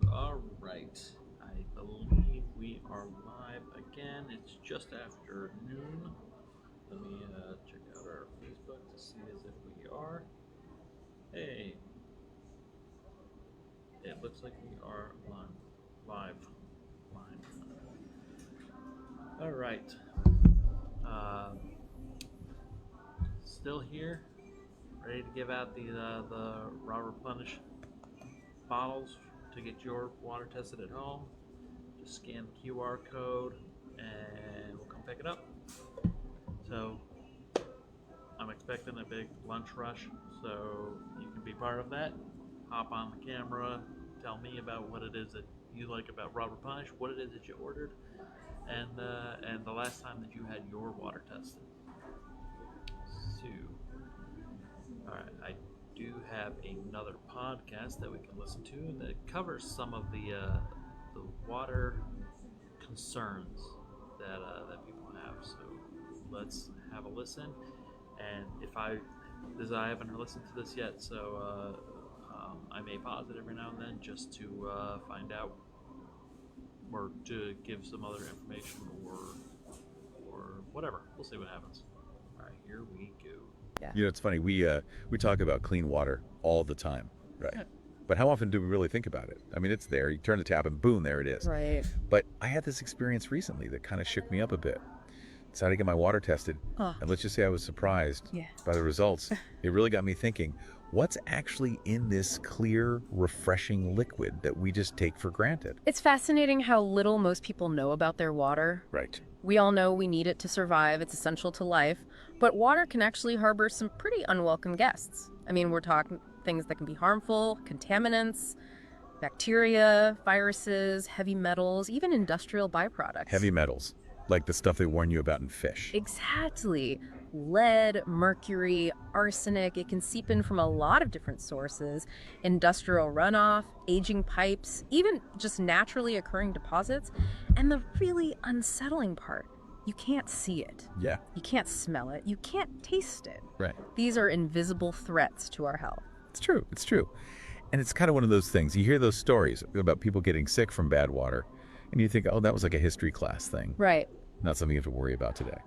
All right. I believe we are live again. It's just after noon. Let me check out our Facebook to see as if we are. Hey, it looks like we are live. All right. Uh, Still here, ready to give out the Raw Replenish bottles to get your water tested at home. Just scan the QR code and we'll come pick it up. So I'm expecting a big lunch rush, so you can be part of that. Hop on the camera, tell me about what it is that you like about Raw Replenish, what it is that you ordered, and the last time that you had your water tested. So, all right, I do have another podcast that we can listen to that covers some of the water concerns that people have. So let's have a listen. And if I haven't listened to this yet, so I may pause it every now and then just to find out or to give some other information or whatever. We'll see what happens. All right, here we go. Yeah. You know, it's funny. We talk about clean water all the time, right? Yeah. But how often do we really think about it? I mean, it's there. You turn the tap and boom, there it is. Right. But I had this experience recently that kind of shook me up a bit. Decided to get my water tested, and let's just say I was surprised by the results. It really got me thinking, what's actually in this clear, refreshing liquid that we just take for granted? It's fascinating how little most people know about their water. Right. We all know we need it to survive. It's essential to life. But water can actually harbor some pretty unwelcome guests. I mean, we're talking things that can be harmful, contaminants, bacteria, viruses, heavy metals, even industrial byproducts. Heavy metals, like the stuff they warn you about in fish. Exactly. Lead, mercury, arsenic, it can seep in from a lot of different sources. Industrial runoff, aging pipes, even just naturally occurring deposits. And the really unsettling part, you can't see it. Yeah. You can't smell it. You can't taste it. Right. These are invisible threats to our health. It's true. It's true. And it's kind of one of those things. You hear those stories about people getting sick from bad water, and you think, oh, that was like a history class thing. Right. Not something you have to worry about today.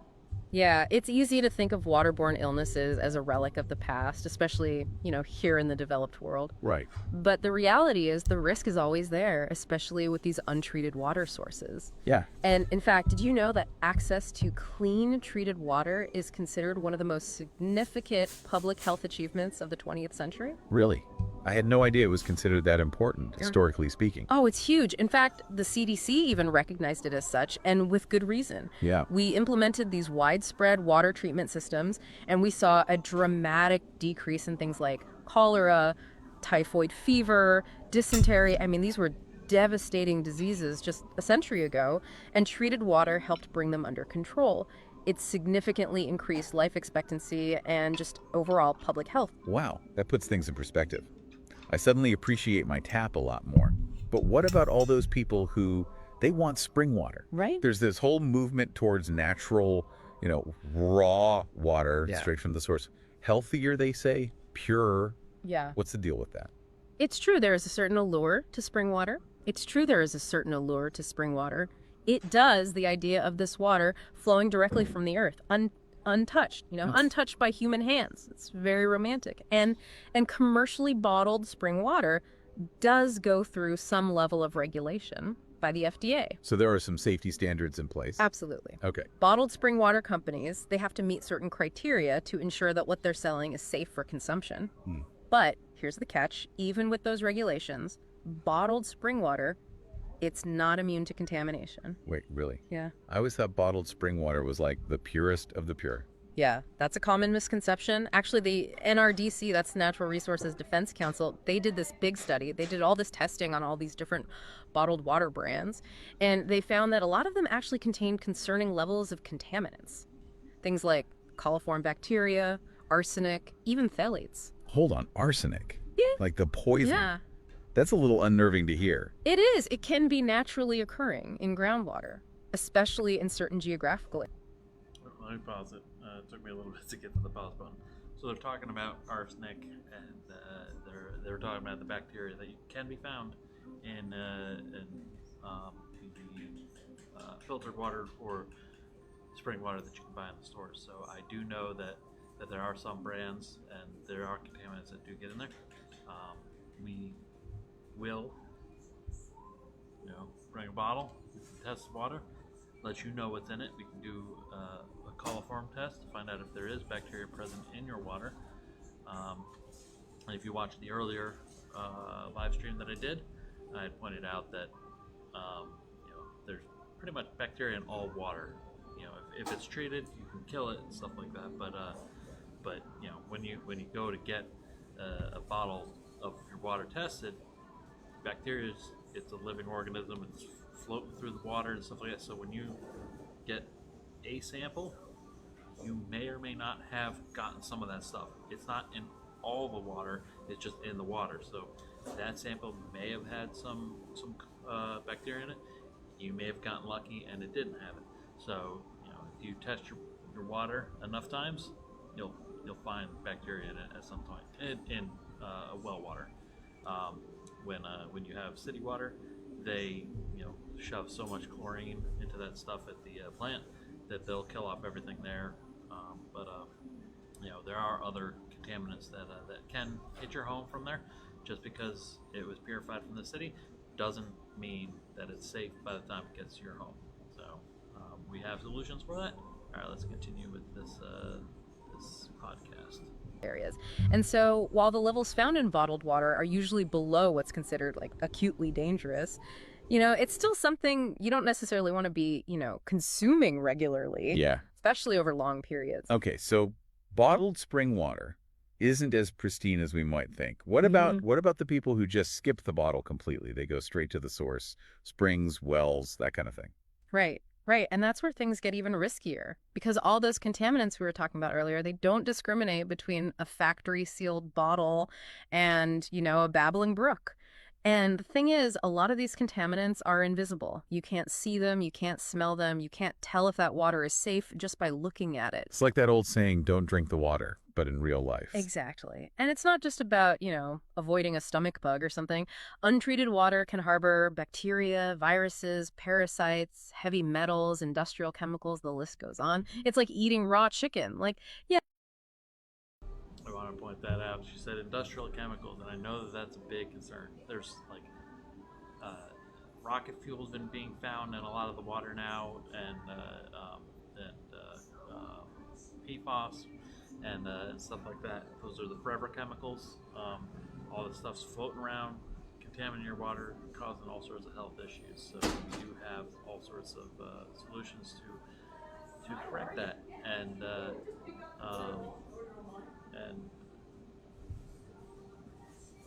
Yeah, it's easy to think of waterborne illnesses as a relic of the past, especially, here in the developed world. Right. But the reality is the risk is always there, especially with these untreated water sources. Yeah. And in fact, did you know that access to clean, treated water is considered one of the most significant public health achievements of the 20th century? Really? I had no idea it was considered that important, historically speaking. Oh, it's huge. In fact, the CDC even recognized it as such, and with good reason. Yeah. We implemented these widespread water treatment systems, and we saw a dramatic decrease in things like cholera, typhoid fever, dysentery. I mean, these were devastating diseases just a century ago, and treated water helped bring them under control. It significantly increased life expectancy and just overall public health. Wow, that puts things in perspective. I suddenly appreciate my tap a lot more. But what about all those people who, they want spring water? Right. There's this whole movement towards natural, raw water straight from the source. Healthier, they say, purer. Yeah. What's the deal with that? It's true there is a certain allure to spring water. It does the idea of this water flowing directly from the earth, untouched, untouched by human hands. It's very romantic. And commercially bottled spring water does go through some level of regulation by the FDA. So there are some safety standards in place? Absolutely. Okay. Bottled spring water companies, they have to meet certain criteria to ensure that what they're selling is safe for consumption. But here's the catch, even with those regulations, bottled spring water, it's not immune to contamination. Wait, really? Yeah. I always thought bottled spring water was like the purest of the pure. Yeah, that's a common misconception. Actually, the NRDC, that's Natural Resources Defense Council, they did this big study. They did all this testing on all these different bottled water brands, and they found that a lot of them actually contained concerning levels of contaminants. Things like coliform bacteria, arsenic, even phthalates. Hold on, arsenic? Yeah. Like the poison? Yeah. That's a little unnerving to hear. It is. It can be naturally occurring in groundwater, especially in certain geographical areas. Let me pause it. It took me a little bit to get to the pause button. So they're talking about arsenic, and they're talking about the bacteria that can be found in the filtered water or spring water that you can buy in the stores. So I do know that there are some brands and there are contaminants that do get in there. We will, bring a bottle, test the water, let you know what's in it. We can do a coliform test to find out if there is bacteria present in your water. If you watched the earlier live stream that I did, I had pointed out that there's pretty much bacteria in all water. If it's treated, you can kill it and stuff like that. But when you go to get a bottle of your water tested, bacteria it's a living organism. It's floating through the water and stuff like that. So when you get a sample, you may or may not have gotten some of that stuff. It's not in all the water, it's just in the water. So that sample may have had some bacteria in it. You may have gotten lucky and it didn't have it. So if you test your water enough times, you'll find bacteria in it at some point in well water. When you have city water, they shove so much chlorine into that stuff at the plant that they'll kill off everything there. But there are other contaminants that can hit your home from there. Just because it was purified from the city doesn't mean that it's safe by the time it gets to your home. So we have solutions for that. All right, let's continue with this podcast. Areas. And so while the levels found in bottled water are usually below what's considered like acutely dangerous, it's still something you don't necessarily want to be, consuming regularly. Yeah. Especially over long periods. Okay, so bottled spring water isn't as pristine as we might think. What about the people who just skip the bottle completely? They go straight to the source, springs, wells, that kind of thing. Right. Right. And that's where things get even riskier because all those contaminants we were talking about earlier, they don't discriminate between a factory sealed bottle and, a babbling brook. And the thing is, a lot of these contaminants are invisible. You can't see them, you can't smell them, you can't tell if that water is safe just by looking at it. It's like that old saying, don't drink the water, but in real life. Exactly. And it's not just about, avoiding a stomach bug or something. Untreated water can harbor bacteria, viruses, parasites, heavy metals, industrial chemicals, the list goes on. It's like eating raw chicken. I want to point that out. She said industrial chemicals, and I know that that's a big concern. There's rocket fuel's been being found in a lot of the water now, and PFAS and stuff like that. Those are the forever chemicals. All this stuff's floating around, contaminating your water, causing all sorts of health issues. So we do have all sorts of solutions to correct that, and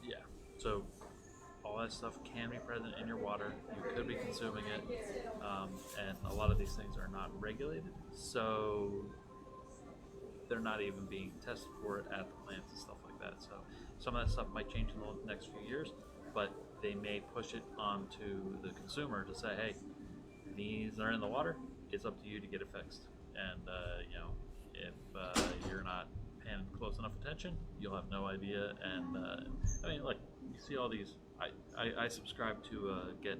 yeah, so all that stuff can be present in your water. You could be consuming it, and a lot of these things are not regulated, so they're not even being tested for it at the plants and stuff like that. So some of that stuff might change in the next few years, but they may push it onto the consumer to say, hey, these are in the water, it's up to you to get it fixed. And if you're not paying close enough attention, you'll have no idea. And you see all these. I subscribe to get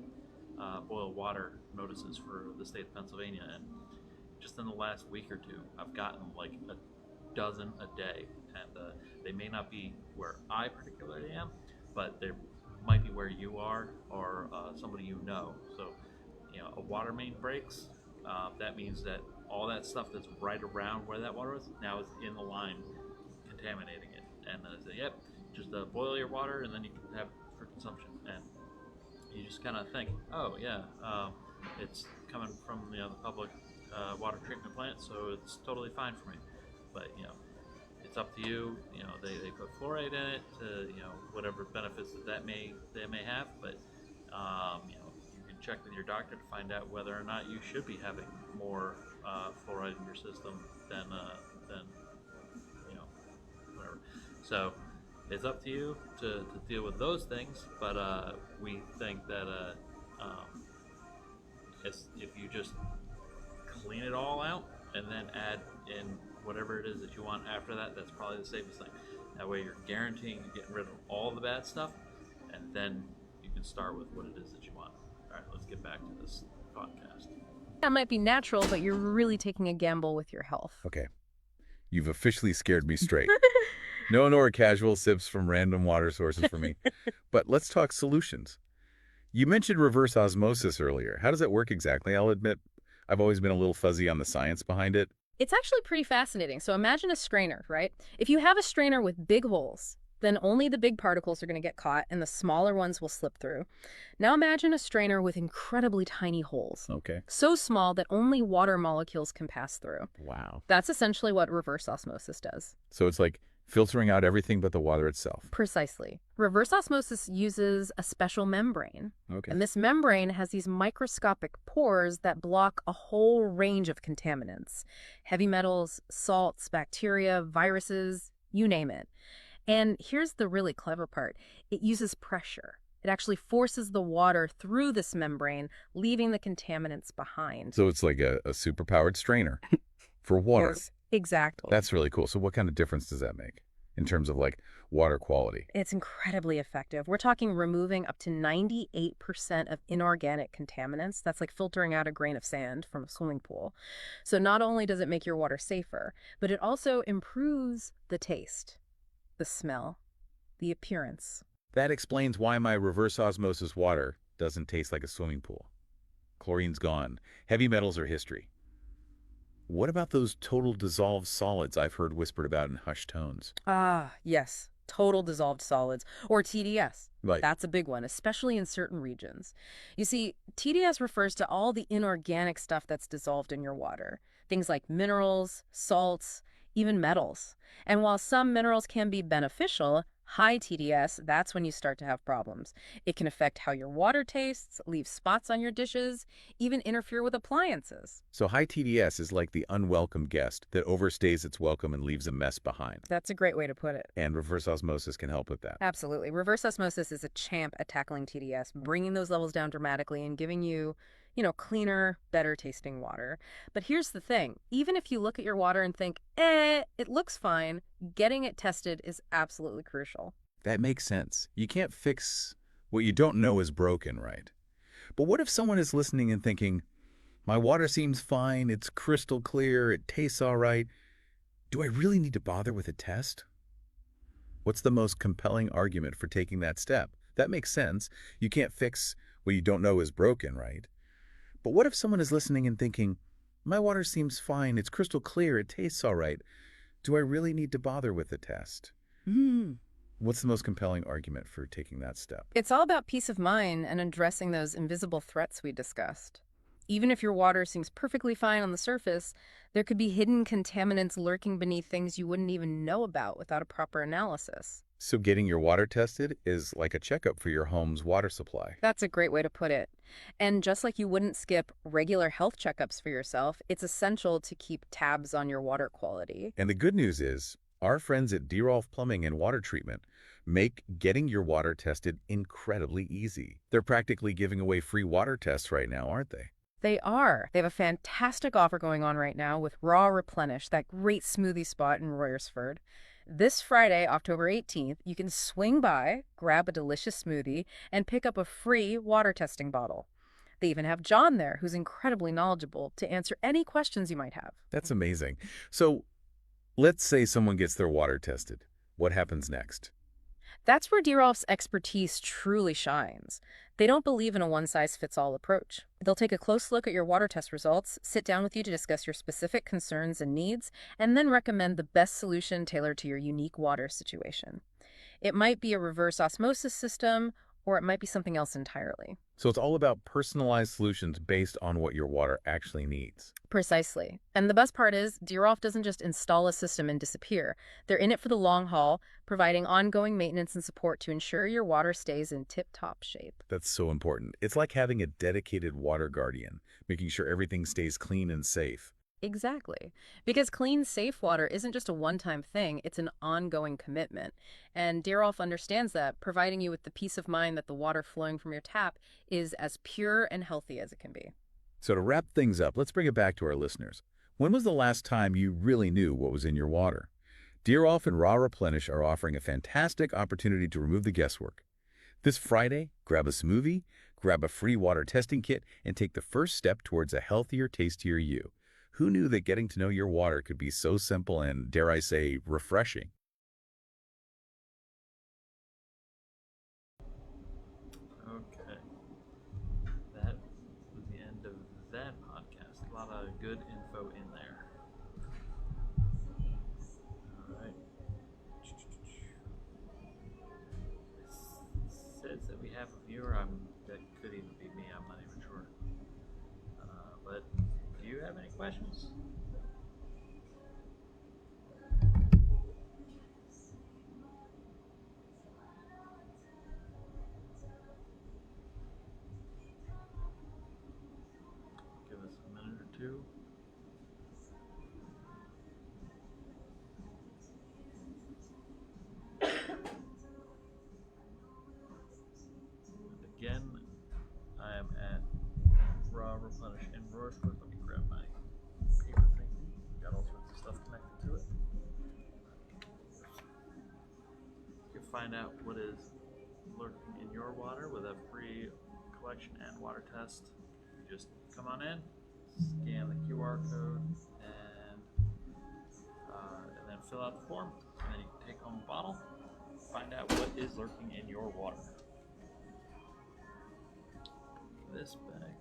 boil water notices for the state of Pennsylvania, and just in the last week or two, I've gotten like a dozen a day, and they may not be where I particularly am, but they might be where you are or somebody you know. So, a water main breaks. That means that all that stuff that's right around where that water is now is in the line, contaminating it. And then I say, yep, just boil your water, and then you can have it for consumption. And you just kind of think, oh yeah, it's coming from the public water treatment plant, so it's totally fine for me. But it's up to you. They put fluoride in it to whatever benefits that they may have. But you can check with your doctor to find out whether or not you should be having more fluoride in your system than whatever. So it's up to you to deal with those things. But we think that if you just clean it all out and then add in whatever it is that you want after that, that's probably the safest thing. That way you're guaranteeing getting rid of all the bad stuff, and then you can start with what it is that you want. All right, let's get back to this podcast. That might be natural, but you're really taking a gamble with your health. Okay. You've officially scared me straight. No more casual sips from random water sources for me. But let's talk solutions. You mentioned reverse osmosis earlier. How does that work exactly? I'll admit, I've always been a little fuzzy on the science behind it. It's actually pretty fascinating. So imagine a strainer, right? If you have a strainer with big holes, then only the big particles are going to get caught and the smaller ones will slip through. Now imagine a strainer with incredibly tiny holes. Okay. So small that only water molecules can pass through. Wow. That's essentially what reverse osmosis does. So it's like filtering out everything but the water itself. Precisely. Reverse osmosis uses a special membrane. Okay. And this membrane has these microscopic pores that block a whole range of contaminants. Heavy metals, salts, bacteria, viruses, you name it. And here's the really clever part. It uses pressure. It actually forces the water through this membrane, leaving the contaminants behind. So it's like a superpowered strainer for water. Yes, exactly. That's really cool. So what kind of difference does that make in terms of like water quality? It's incredibly effective. We're talking removing up to 98% of inorganic contaminants. That's like filtering out a grain of sand from a swimming pool. So not only does it make your water safer, but it also improves the taste, the smell, the appearance. That explains why my reverse osmosis water doesn't taste like a swimming pool. Chlorine's gone. Heavy metals are history. What about those total dissolved solids I've heard whispered about in hushed tones? Ah, yes. Total dissolved solids, or TDS. Right. That's a big one, especially in certain regions. You see, TDS refers to all the inorganic stuff that's dissolved in your water. Things like minerals, salts, even metals. And while some minerals can be beneficial, high TDS, that's when you start to have problems. It can affect how your water tastes, leave spots on your dishes, even interfere with appliances. So high TDS is like the unwelcome guest that overstays its welcome and leaves a mess behind. That's a great way to put it. And reverse osmosis can help with that. Absolutely. Reverse osmosis is a champ at tackling TDS, bringing those levels down dramatically and giving you, cleaner, better tasting water. But here's the thing. Even if you look at your water and think, it looks fine, getting it tested is absolutely crucial. That makes sense. You can't fix what you don't know is broken, right? But what if someone is listening and thinking, my water seems fine, it's crystal clear, it tastes all right. Do I really need to bother with a test? What's the most compelling argument for taking that step? That makes sense. You can't fix what you don't know is broken, right? But what if someone is listening and thinking, my water seems fine, it's crystal clear, it tastes all right. Do I really need to bother with a test? What's the most compelling argument for taking that step? It's all about peace of mind and addressing those invisible threats we discussed. Even if your water seems perfectly fine on the surface, there could be hidden contaminants lurking beneath things you wouldn't even know about without a proper analysis. So getting your water tested is like a checkup for your home's water supply. That's a great way to put it. And just like you wouldn't skip regular health checkups for yourself, it's essential to keep tabs on your water quality. And the good news is, our friends at Royersford Plumbing and Water Treatment make getting your water tested incredibly easy. They're practically giving away free water tests right now, aren't they? They are. They have a fantastic offer going on right now with Raw Replenish, that great smoothie spot in Royersford. This Friday, October 18th, you can swing by, grab a delicious smoothie, and pick up a free water testing bottle. They even have John there, who's incredibly knowledgeable, to answer any questions you might have. That's amazing. So let's say someone gets their water tested. What happens next? That's where Dierolf's expertise truly shines. They don't believe in a one-size-fits-all approach. They'll take a close look at your water test results, sit down with you to discuss your specific concerns and needs, and then recommend the best solution tailored to your unique water situation. It might be a reverse osmosis system, or it might be something else entirely. So it's all about personalized solutions based on what your water actually needs. Precisely. And the best part is, Dierolf doesn't just install a system and disappear. They're in it for the long haul, providing ongoing maintenance and support to ensure your water stays in tip-top shape. That's so important. It's like having a dedicated water guardian, making sure everything stays clean and safe. Exactly. Because clean, safe water isn't just a one-time thing, it's an ongoing commitment. And Dierolf understands that, providing you with the peace of mind that the water flowing from your tap is as pure and healthy as it can be. So to wrap things up, let's bring it back to our listeners. When was the last time you really knew what was in your water? Dear Rolf and Raw Replenish are offering a fantastic opportunity to remove the guesswork. This Friday, grab a smoothie, grab a free water testing kit, and take the first step towards a healthier, tastier you. Who knew that getting to know your water could be so simple and, dare I say, refreshing? Okay. That was the end of that podcast. A lot of good info in there. Alright. Says that we have a viewer. That could even be me. I'm not even sure. But do you have any questions? Give us a minute or two. And again, I am at Raw Replenish in Royersford. Let me grab my paper thing. Got all sorts of stuff connected to it. You can find out what is lurking in your water with a free collection and water test. You just come on in, scan the QR code, and then fill out the form. And then you can take home a bottle, find out what is lurking in your water. This bag.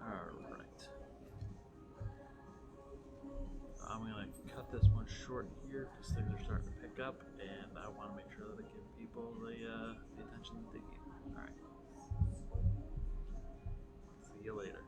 Alright. I'm going to cut this one short here because things are starting to pick up, and I want to make sure that I give people the attention that they need. Alright. See you later.